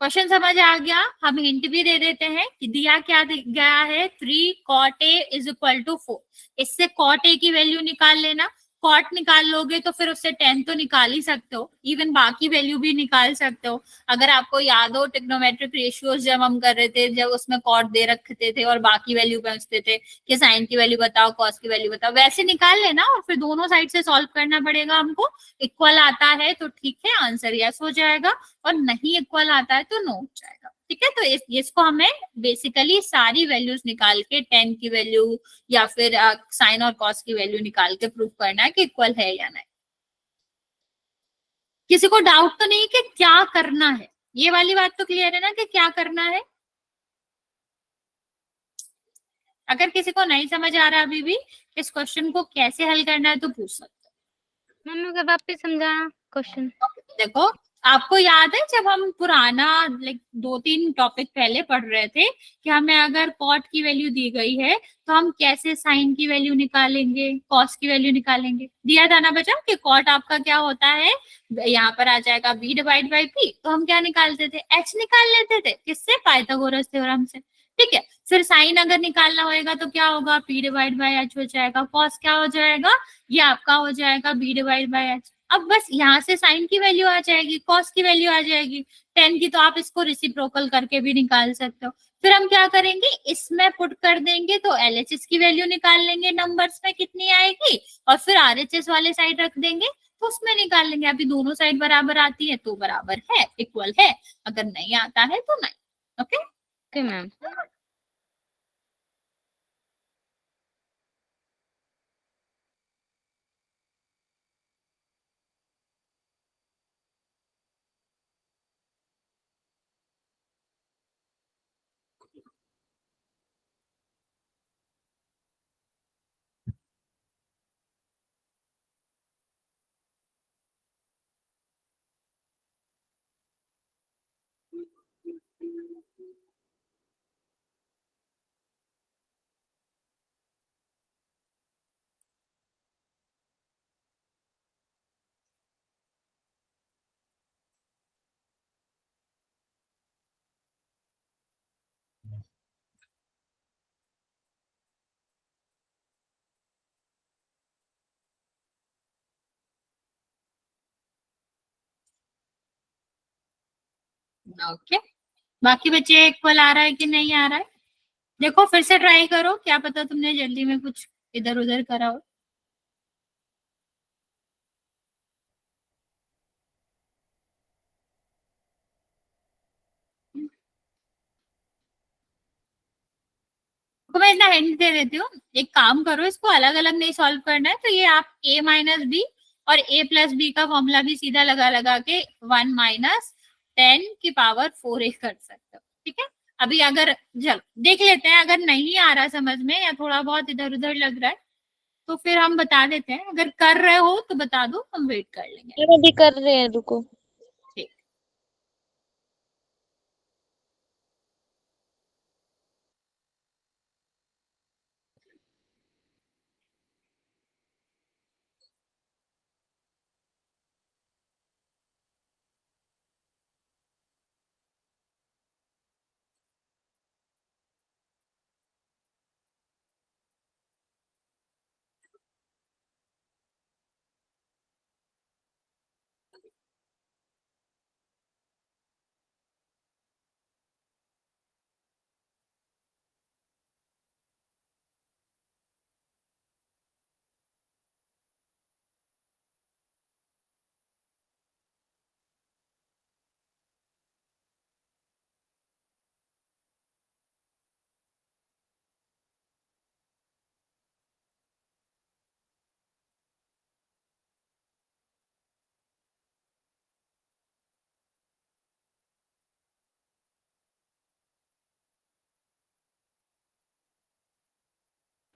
क्वेश्चन समझ आ गया? हम हिंट भी दे देते हैं कि दिया क्या गया है, 3 cot a is equal to 4। इससे कॉट ए की वैल्यू निकाल लेना, कॉट निकाल लोगे तो फिर उससे 10 तो निकाल ही सकते हो, इवन बाकी वैल्यू भी निकाल सकते हो। अगर आपको याद हो ट्रिग्नोमेट्रिक रेशियोज जब हम कर रहे थे, जब उसमें कॉट दे रखते थे और बाकी वैल्यू पूछते थे कि साइन की वैल्यू बताओ, कॉस की वैल्यू बताओ, वैसे निकाल लेना और फिर दोनों साइड से सॉल्व करना पड़ेगा हमको। इक्वल आता है तो ठीक है, आंसर यस हो जाएगा, और नहीं इक्वल आता है तो नो हो जाएगा। ठीक है, तो इसको हमें बेसिकली सारी वैल्यूज निकाल के 10 की वैल्यू या फिर साइन और कॉस की वैल्यू निकाल के प्रूफ करना है कि इक्वल है या नहीं। किसी को डाउट तो नहीं कि क्या करना है, ये वाली बात तो क्लियर है ना कि क्या करना है? अगर किसी को नहीं समझ आ रहा अभी भी इस क्वेश्चन को कैसे हल करना है तो पूछ सकते हो। मैम अगर वापस समझाना क्वेश्चन। देखो आपको याद है जब हम पुराना लाइक 2-3 टॉपिक पहले पढ़ रहे थे कि हमें अगर कॉट की वैल्यू दी गई है तो हम कैसे साइन की वैल्यू निकालेंगे, कॉस की वैल्यू निकालेंगे। दिया था ना बच्चा कि कॉट आपका क्या होता है, यहाँ पर आ जाएगा b डिवाइड बाई p, तो हम क्या निकालते थे, h निकाल लेते थे, किससे, पाइथागोरस थ्योरम से। ठीक है, फिर साइन अगर निकालना होगा तो क्या होगा, p डिवाइड बाई h हो जाएगा, कॉस क्या हो जाएगा, ये आपका हो जाएगा b डिवाइड बाई h। अब बस यहाँ से साइन की वैल्यू आ जाएगी, कॉस की वैल्यू आ जाएगी, 10 की तो आप इसको रिसिप्रोकल करके भी निकाल सकते हो। फिर हम क्या करेंगे, इसमें पुट कर देंगे तो एलएचएस की वैल्यू निकाल लेंगे, नंबर्स में कितनी आएगी, और फिर आरएचएस वाले साइड रख देंगे तो उसमें निकाल लेंगे। अभी दोनों साइड बराबर आती है तो बराबर है, इक्वल है, अगर नहीं आता है तो नहीं। Okay okay ma'am. ओके, बाकी बच्चे इक्वल आ रहा है कि नहीं आ रहा है? देखो फिर से ट्राई करो, क्या पता तुमने जल्दी में कुछ इधर उधर करा हो। तो मैं इतना हिंट दे देती हूँ, एक काम करो, इसको अलग अलग नहीं सॉल्व करना है, तो ये आप a माइनस बी और a प्लस बी का फॉर्मूला भी सीधा लगा लगा के 1 माइनस 10 की पावर 4a कर सकते हो। ठीक है, अभी अगर चलो देख लेते हैं, अगर नहीं आ रहा समझ में या थोड़ा बहुत इधर उधर लग रहा है तो फिर हम बता देते हैं, अगर कर रहे हो तो बता दो, हम वेट कर लेंगे। अभी कर रहे हैं, रुको। ठीक,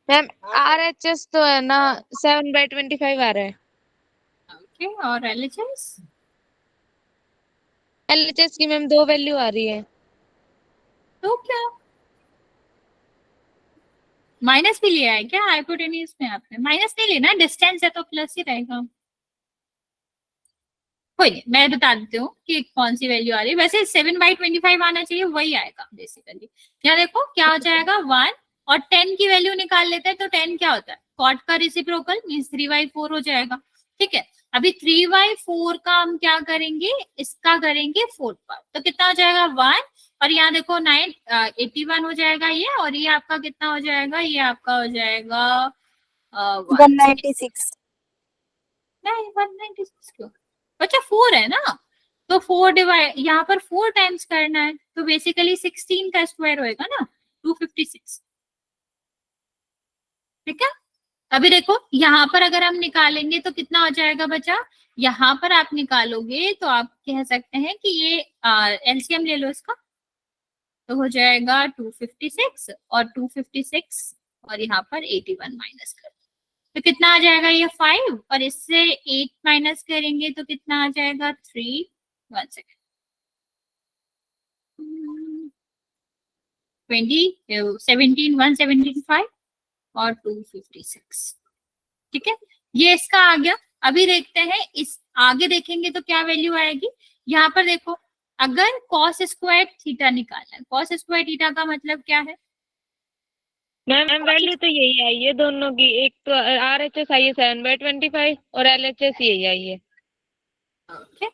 मैम RHS तो है ना 7/25 आ रहा है। ओके, और एलएचएस? LHS की मैम 2 वैल्यू आ रही है। तो क्या माइनस भी लिया है क्या हाइपोटेन्यूज में? आपने माइनस नहीं लेना, डिस्टेंस है तो प्लस ही रहेगा। कोई नहीं, मैं बता देती हूँ कि कौन सी वैल्यू आ रही है। वैसे 7/25 आना चाहिए, वही आएगा बेसिकली। यहाँ देखो क्या हो जाएगा, 1 और 10 की वैल्यू निकाल लेते हैं, तो 10 क्या होता है, कॉट का रेसिप्रोकल मीन्स 3/4 हो जाएगा। ठीक है, अभी 3/4 का हम क्या करेंगे, इसका करेंगे 4 पार्ट, तो कितना हो जाएगा 1, और यहाँ देखो 81 हो जाएगा ये, और ये आपका कितना हो जाएगा, ये आपका हो जाएगा 196. नहीं 196 क्यों बच्चा, 4 है ना, तो 4 डिवाइड, यहाँ पर 4 टाइम्स करना है, तो बेसिकली 16 का स्क्वायर होएगा ना, 256। ठीक है, अभी देखो यहाँ पर अगर हम निकालेंगे तो कितना हो जाएगा बच्चा, यहाँ पर आप निकालोगे तो आप कह सकते हैं कि ये एलसीएम ले लो इसका, तो हो जाएगा 256 और 256 और यहाँ पर 81 माइनस कर, तो कितना आ जाएगा, ये 5 और इससे 8 माइनस करेंगे तो कितना आ जाएगा 3, 1 सेकेंड, 175 और 256। ठीक है, ये इसका आ गया। अभी देखते हैं इस आगे देखेंगे तो क्या वैल्यू आएगी। यहाँ पर देखो, अगर cos स्क्वायर थीटा निकालना है, cos स्क्वायर थीटा का मतलब क्या है, मैम वैल्यू तो यही आई है दोनों की, एक तो RHS आई है 7/25 और LHS यही आई है। ओके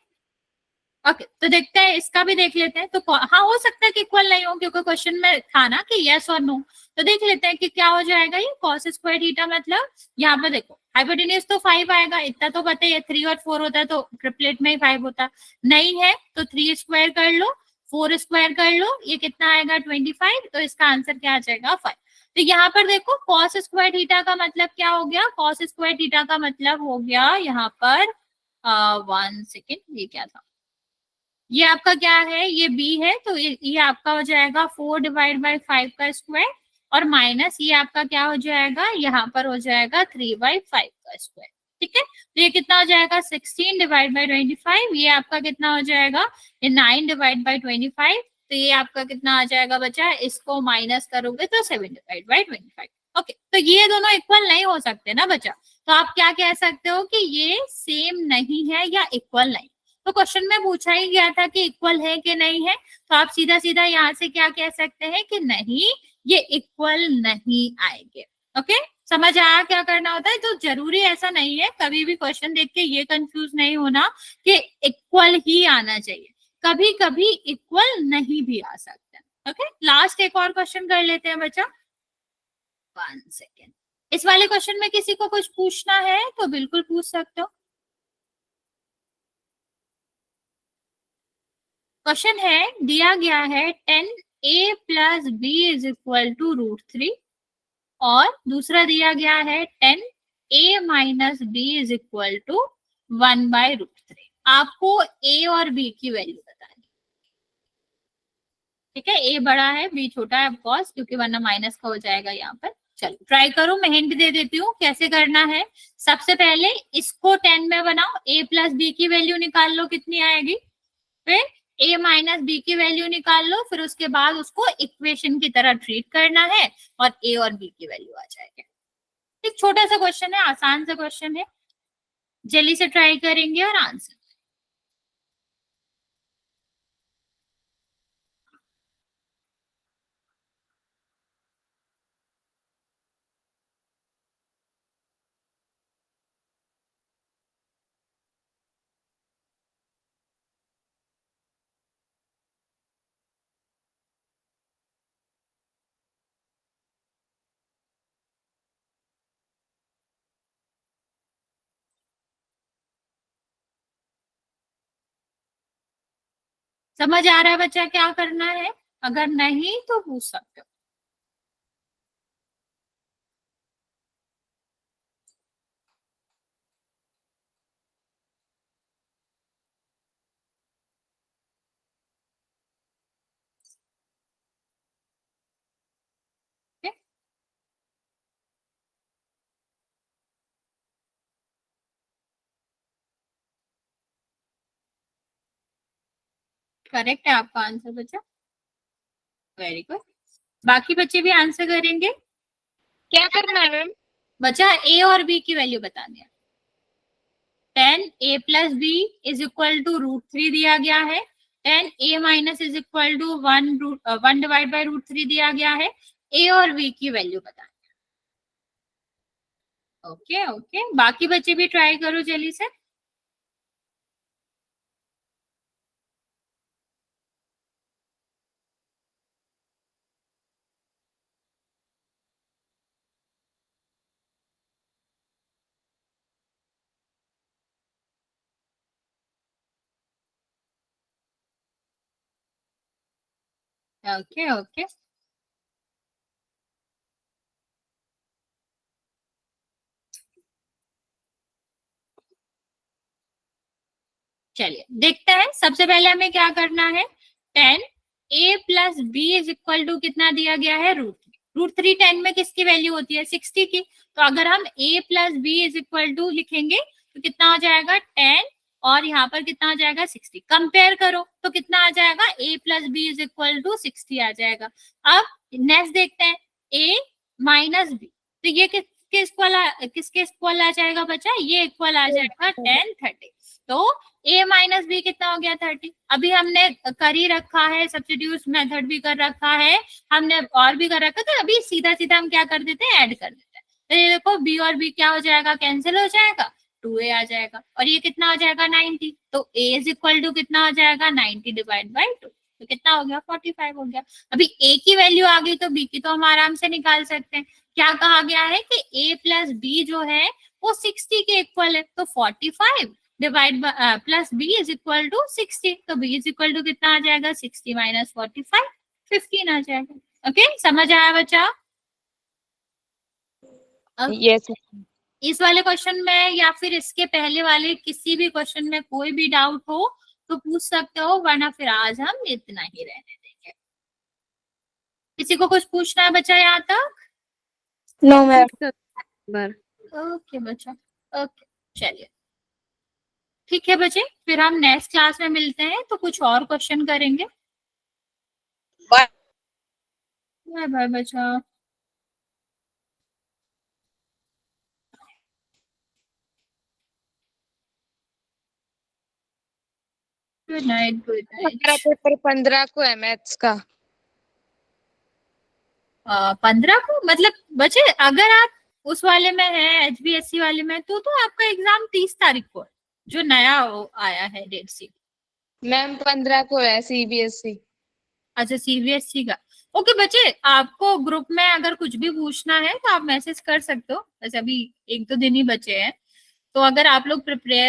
ओके, तो देखते हैं इसका भी देख लेते हैं। तो हाँ, हो सकता है कि इक्वल नहीं हो, क्योंकि क्वेश्चन में था ना कि यस और नो, तो देख लेते हैं कि क्या हो जाएगा ये cos स्क्वायर थीटा, मतलब यहाँ पर देखो हाइपोटेन्यूज तो 5 आएगा, इतना तो पता है, 3 और 4 होता है तो ट्रिपलेट में ही 5 होता, नहीं है तो 3 स्क्वायर कर लो, 4 स्क्वायर कर लो, ये कितना आएगा 25, तो इसका आंसर क्या आ जाएगा 5। तो यहाँ पर देखो cos स्क्वायर थीटा का मतलब क्या हो गया, cos स्क्वायर थीटा का मतलब हो गया यहाँ पर 1 सेकेंड, ये क्या था, ये आपका क्या है, ये b है, तो ये आपका हो जाएगा 4/5 का स्क्वायर, और माइनस ये आपका क्या हो जाएगा, यहाँ पर हो जाएगा 3/5 का स्क्वायर। ठीक है, तो ये कितना हो जाएगा 16/25, ये आपका कितना हो जाएगा, ये 9/25, तो ये आपका कितना आ जाएगा बच्चा, इसको माइनस करोगे तो 7/25। ओके, तो ये दोनों इक्वल नहीं हो सकते ना बच्चा, तो आप क्या कह सकते हो कि ये सेम नहीं है या इक्वल नहीं। तो क्वेश्चन में पूछा ही गया था कि इक्वल है कि नहीं है, तो आप सीधा सीधा यहाँ से क्या कह सकते हैं कि नहीं, ये इक्वल नहीं आएंगे। ओके, समझ आया क्या करना होता है। तो जरूरी ऐसा नहीं है, कभी भी क्वेश्चन देख के ये कंफ्यूज नहीं होना कि इक्वल ही आना चाहिए, कभी कभी इक्वल नहीं भी आ सकता। ओके, लास्ट एक और क्वेश्चन कर लेते हैं बच्चा। 1 सेकेंड। इस वाले क्वेश्चन में किसी को कुछ पूछना है तो बिल्कुल पूछ सकते हो। क्वेश्चन है, दिया गया है 10a plus b is equal to √3 और दूसरा दिया गया है 10a minus b is equal to 1/√3। आपको a और b की वैल्यू बतानी। ठीक है, a बड़ा है b छोटा है ऑफकोर्स, क्योंकि वरना माइनस का हो जाएगा यहाँ पर। चलो ट्राई करो, मैं हिंट दे देती हूँ कैसे करना है। सबसे पहले इसको 10 में बनाओ, a प्लस बी की वैल्यू निकाल लो कितनी आएगी, फिर a माइनस बी की वैल्यू निकाल लो, फिर उसके बाद उसको इक्वेशन की तरह ट्रीट करना है और a और b की वैल्यू आ जाएगी। एक छोटा सा क्वेश्चन है, आसान सा क्वेश्चन है, जल्दी से ट्राई करेंगे और आंसर। समझ आ रहा है बच्चा क्या करना है? अगर नहीं तो पूछ सकते हो। करेक्ट है आपका आंसर बच्चा, वेरी गुड। बाकी बच्चे भी आंसर करेंगे। क्या करना है मैम? बच्चा a और b की वैल्यू बतानी है। 10a plus b is equal to √3 दिया गया है, 10a minus is equal to 1/√3 दिया गया है। a और b की वैल्यू बतानी है। ओके ओके, बाकी बच्चे भी ट्राई करो जल्दी से। ओके ओके, चलिए देखते हैं। सबसे पहले हमें क्या करना है, 10a plus b is equal to कितना दिया गया है, √3। 10 में किसकी वैल्यू होती है, 60 की। तो अगर हम a plus b is equal to लिखेंगे तो कितना हो जाएगा 10 और यहाँ पर कितना आ जाएगा 60। कंपेयर करो तो कितना आ जाएगा, a plus b is equal to 60 आ जाएगा। अब नेक्स्ट देखते हैं, a माइनस बी, तो ये किसके इक्वल आ जाएगा बच्चा, ये इक्वल आ जाएगा 10 30। तो a माइनस बी कितना हो गया 30। अभी हमने कर ही रखा है, सब्स्टिट्यूट मेथड भी कर रखा है, हमने और भी कर रखा था। अभी सीधा सीधा हम क्या कर देते हैं, ऐड कर देते हैं। तो ये देखो b और b क्या हो जाएगा, कैंसिल हो जाएगा, 2a आ जाएगा और ये कितना हो जाएगा 90। तो a इज इक्वल टू कितना हो जाएगा 90 डिवाइड बाई 2, तो कितना हो गया 45 हो गया। अभी a की वैल्यू आ गई तो b की तो हम आराम से निकाल सकते हैं। क्या कहा गया है कि a प्लस b जो है वो 60 के इक्वल है, तो 45 divide plus b is equal to 60, तो b इज इक्वल टू कितना आ जाएगा 60 माइनस 45, 15 आ जाएगा। ओके, समझ आया बच्चा? यस। इस वाले क्वेश्चन में या फिर इसके पहले वाले किसी भी क्वेश्चन में कोई भी डाउट हो तो पूछ सकते हो, वरना फिर आज हम इतना ही रहने देंगे। किसी को कुछ पूछना है बच्चा यहाँ तक? No ma'am. ओके बच्चा, ओके चलिए ठीक है बच्चे, फिर हम नेक्स्ट क्लास में मिलते हैं तो कुछ और क्वेश्चन करेंगे। बाय बाय बाय बच्चा। गुड नाइट गुड मेरा नाइट। पेपर 15 को है मैथ्स का। 15 को मतलब बच्चे, अगर आप उस वाले में है HBSC वाले में तो आपका एग्जाम 30 तारीख को है, जो नया आया है डेट शीट। मैम 15 को है CBSE। अच्छा, सीबीएसई का। ओके बच्चे, आपको ग्रुप में अगर कुछ भी पूछना है तो आप मैसेज कर सकते हो, वैसे अभी 1-2 दिन ही बचे हैं, तो अगर आप लोग प्रिपेयर